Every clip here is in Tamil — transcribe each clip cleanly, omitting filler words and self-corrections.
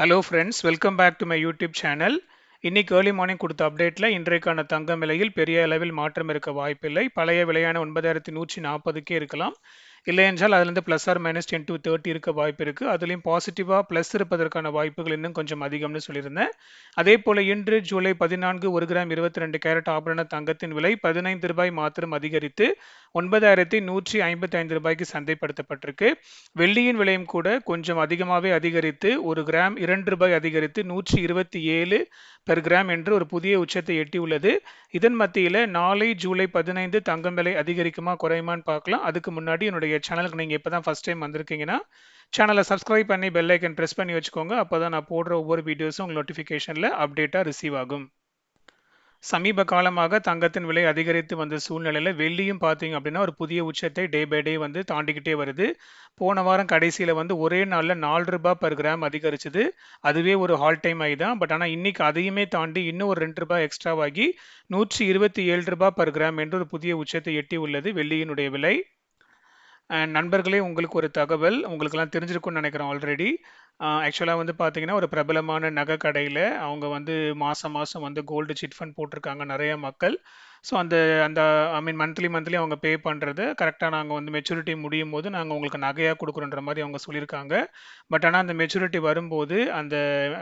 Hello friends, welcome back to my YouTube channel. இன்னைக்கு ஏர்லி மார்னிங் கொடுத்த அப்டேட்டில் இன்றைக்கான தங்கம் விலையில் பெரிய அளவில் மாற்றம் இருக்க வாய்ப்பில்லை. பழைய விலையான 9140க்கே இருக்கலாம். இல்லை என்றால் அதுலேருந்து ப்ளஸ் ஆர் மைனஸ் 10 to 30 இருக்க வாய்ப்பு இருக்குது. அதுலேயும் பாசிட்டிவாக ப்ளஸ் இருப்பதற்கான வாய்ப்புகள் இன்னும் கொஞ்சம் அதிகம்னு சொல்லியிருந்தேன். அதே போல் இன்று ஜூலை 14 1 கிராம் 22 கேரட் ஆபரண தங்கத்தின் விலை 15 ரூபாய் மாத்திரம் அதிகரித்து 9155 ரூபாய்க்கு சந்தைப்படுத்தப்பட்டிருக்கு. வெள்ளியின் விலையும் கூட கொஞ்சம் அதிகமாகவே அதிகரித்து 1 கிராம் 2 ரூபாய் அதிகரித்து 127 பெர் கிராம் என்று ஒரு புதிய உச்சத்தை எட்டியுள்ளது. இதன் மத்தியில் நாளை ஜூலை 15 தங்கம் விலை அதிகரிக்குமா குறையுமான்னு பார்க்கலாம். அதுக்கு முன்னாடி என்னுடைய சேனலுக்கு நீங்கள் இப்போ தான் ஃபஸ்ட் டைம் வந்திருக்கீங்கன்னா சேனலை சப்ஸ்கிரைப் பண்ணி பெல் ஐக்கன் ப்ரெஸ் பண்ணி வச்சுக்கோங்க. அப்போ தான் நான் போடுற ஒவ்வொரு வீடியோஸும் உங்கள் நோட்டிஃபிகேஷனில் அப்டேட்டாக ரிசீவ் ஆகும். சமீப காலமாக தங்கத்தின் விலை அதிகரித்து வந்த சூழ்நிலையில் வெள்ளியும் பார்த்தீங்க அப்படின்னா ஒரு புதிய உச்சத்தை டே பை டே வந்து தாண்டிக்கிட்டே வருது. போன வாரம் கடைசியில் வந்து ஒரே நாளில் 4 ரூபாய் பெர் கிராம் அதிகரிச்சது. அதுவே ஒரு ஹால் டைம் ஆகி தான். பட் ஆனால் இன்னைக்கு அதையுமே தாண்டி இன்னும் ஒரு 2 ரூபாய் எக்ஸ்ட்ராவாகி 127 ரூபாய் பெர் கிராம் என்று ஒரு புதிய உச்சத்தை எட்டி உள்ளது வெள்ளியினுடைய விலை. நண்பர்களே, உங்களுக்கு ஒரு தகவல் உங்களுக்கெல்லாம் தெரிஞ்சிருக்கும்னு நினைக்கிறேன் ஆல்ரெடி. ஆக்சுவலாக வந்து பார்த்தீங்கன்னா ஒரு பிரபலமான நகை கடையில் அவங்க வந்து மாதம் மாதம் வந்து கோல்டு சிட் ஃபண்ட் போட்டிருக்காங்க நிறைய மக்கள். ஸோ அந்த அந்த ஐ மீன் மந்த்லி அவங்க பே பண்ணுறது கரெக்டாக நாங்கள் வந்து மெச்சூரிட்டி முடியும் போது நாங்கள் உங்களுக்கு நகையாக கொடுக்குறோன்ற மாதிரி அவங்க சொல்லியிருக்காங்க. பட் ஆனால் அந்த மெச்சூரிட்டி வரும்போது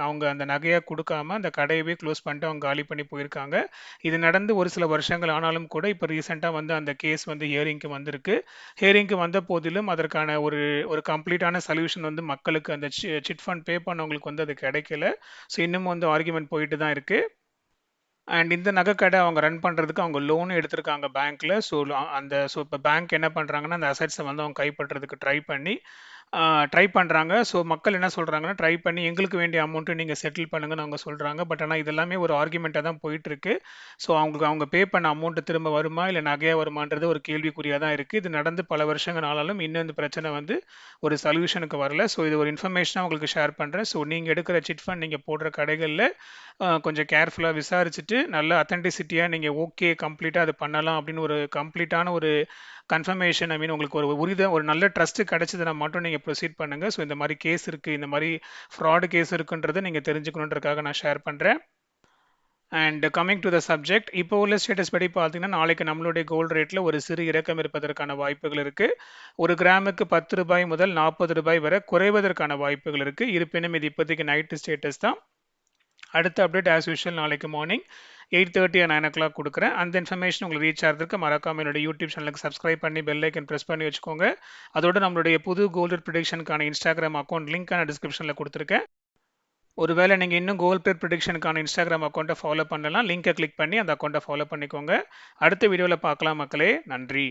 அவங்க அந்த நகையாக கொடுக்காம அந்த கடையவே க்ளோஸ் பண்ணிட்டு அவங்க காலி பண்ணி போயிருக்காங்க. இது நடந்து ஒரு சில வருஷங்கள் ஆனாலும் கூட இப்போ ரீசெண்டாக வந்து அந்த கேஸ் வந்து ஹியரிங்க்கு வந்திருக்கு. ஹியரிங்க்கு வந்த போதிலும் அதற்கான ஒரு ஒரு கம்ப்ளீட்டான சொல்யூஷன் வந்து மக்களுக்கு அந்த சிட் ஃபண்ட் பே பண்ணவங்களுக்கு வந்து அது கிடைக்கல. ஸோ இன்னும் வந்து ஆர்குமெண்ட் போயிட்டு தான் இருக்குது. அண்ட் இந்த நகைக்கடை அவங்க ரன் பண்ணுறதுக்கு அவங்க லோனும் எடுத்திருக்காங்க பேங்க்கில். ஸோ இப்போ பேங்க் என்ன பண்ணுறாங்கன்னா அந்த அசட்ஸை வந்து அவங்க கைப்பற்றுறதுக்கு ட்ரை பண்ணுறாங்க. ஸோ மக்கள் என்ன சொல்கிறாங்கன்னா ட்ரை பண்ணி எங்களுக்கு வேண்டிய அமௌண்ட்டு நீங்கள் செட்டில் பண்ணுங்கன்னு அவங்க சொல்கிறாங்க. பட் ஆனால் இதெல்லாமே ஒரு ஆர்குமெண்ட்டாக தான் போயிட்டுருக்கு. ஸோ அவங்க பே பண்ண அமௌண்ட்டு திரும்ப வருமா இல்லை நகையாக வருமானது ஒரு கேள்விக்குறியாக தான் இருக்குது. இது நடந்து பல வருஷங்கள் ஆனாலும் இன்னும் இந்த பிரச்சனை வந்து ஒரு சொல்யூஷனுக்கு வரல. ஸோ இது ஒரு இன்ஃபர்மேஷனாக உங்களுக்கு ஷேர் பண்ணுறேன். ஸோ நீங்கள் எடுக்கிற சிட் ஃபண்ட் நீங்கள் போடுற கடைகளில் கொஞ்சம் கேர்ஃபுல்லாக விசாரிச்சுட்டு நல்ல அத்தென்டிசிட்டியாக நீங்கள் ஓகே கம்ப்ளீட்டாக அது பண்ணலாம் அப்படின்னு ஒரு கம்ப்ளீட்டான ஒரு கன்ஃபர்மேஷன் உங்களுக்கு ஒரு நல்ல ட்ரஸ்ட்டு கிடைச்சதுன்னா மட்டும் நீங்கள் ப்ரொசீட் பண்ணுங்கள். ஸோ இந்த மாதிரி கேஸ் இருக்குது, இந்த மாதிரி ஃப்ராடு கேஸ் இருக்குன்றதை நீங்கள் தெரிஞ்சுக்கணுன்றதுக்காக நான் ஷேர் பண்ணுறேன். And coming to the subject, இப்போ உள்ள ஸ்டேட்டஸ் படி பார்த்தீங்கன்னா நாளைக்கு நம்மளுடைய கோல்டு ரேட்டில் ஒரு சிறு இறக்கம் இருப்பதற்கான வாய்ப்புகள் இருக்குது. ஒரு கிராமுக்கு 10 ரூபாய் முதல் 40 ரூபாய் வரை குறைவதற்கான வாய்ப்புகள் இருக்குது. இருப்பினும் இது இப்போதைக்கு நைட்டு ஸ்டேட்டஸ் தான். அடுத்த அப்டேட் ஆஸ் யூஷுவல் நாளைக்கு மார்னிங் 8:30 9 o'clock கொடுக்குறேன். அந்த இன்ஃபர்மேஷன் உங்களுக்கு ரீச் ஆகிறதுக்கு மறக்காம என்னோட யூடியூப் சேனலுக்கு சப்ஸ்கிரைப் பண்ணி பெல் ஐக்கன் ப்ரெஸ் பண்ணி வச்சுக்கோங்க. அதோட நம்மளுடைய புது கோல்டு ப்ரிடிக்ஷனுக்கான இன்ஸ்டாகிராம் அக்கௌண்ட் லிங்க் நான் டிஸ்கிரிப்ஷனில் கொடுத்துருக்கேன். ஒருவேளை நீங்கள் இன்னும் கோல்ட் பிளேட் ப்ரிடிக்ஷனுக்கான இன்ஸ்டாகிராம் அக்கௌண்ட்டை ஃபாலோ பண்ணலாம், லிங்கை கிளிக் பண்ணி அந்த அக்கௌண்ட்டை ஃபாலோ பண்ணிக்கோங்க. அடுத்த வீடியோவில் பார்க்கலாம் மக்களே. நன்றி.